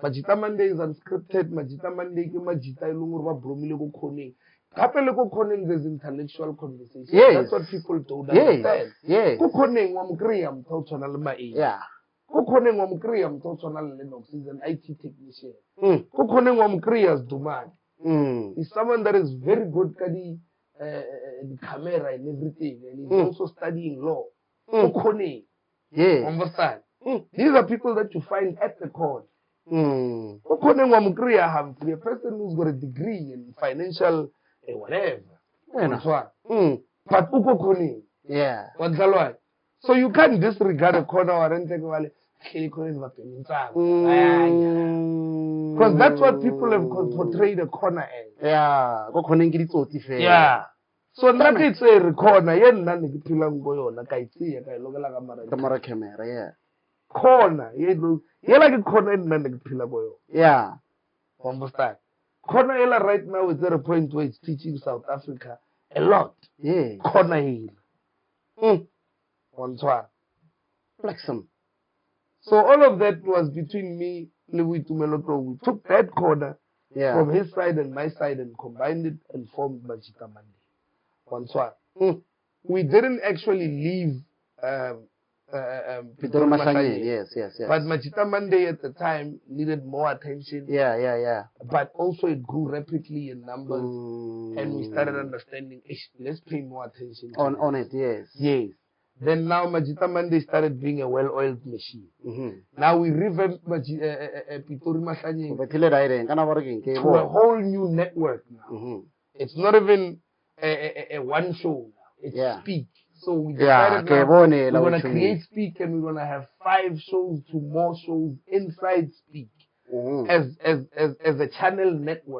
Majita Monday is unscripted. Majita Monday ke majita ilungu ba bromile ko khoneng. Gape le ko khoneng there's intellectual conversation. Yes. That's what people don't understand. Yes. Ko khoneng wa mokriya motho o tshwana le mae. Yeah. Ko khoneng wa mokriya motho o tshwana le Lennox, he's an IT technician. Ko khoneng wa mokriya Dumane. He's someone that is very good at the camera and everything, and he's also studying law. Ko khoneng. Yeah. Understand? These are people that you find at the court. Ko khoneng wa mokriya Humphrey, a person who's got a degree in financial whatever. But uko khoneng. Yeah. So you can't disregard a corner or anything. Because that's what people have portrayed a corner as. Yeah. Yeah. So that is a corner. Yen nani kipila ngoyo na kaitsi ka ilogela Camera camera, yeah. Corner. Yela ke corner nani kipila ngoyo. Yeah. Understand? Corner yela right now is at a point where it's teaching South Africa a lot. Yeah. Corner yela. Flexum. So all of that was between me, Louis Tumeloto. We took that corner from his side and my side and combined it and formed Majita Monday. We didn't actually leave Pitori Masanye. Yes. But Majita Monday at the time needed more attention. Yeah. But also it grew rapidly in numbers, and we started understanding, let's pay more attention on it. Yes. Then now Majita Monday started being a well-oiled machine. Now we revamped Pitori Masanye to a whole new network now. It's not even a one show. It's Speak. So we decided now we're going to create Speak, and we're going to have 5 shows to more shows inside Speak as a channel network.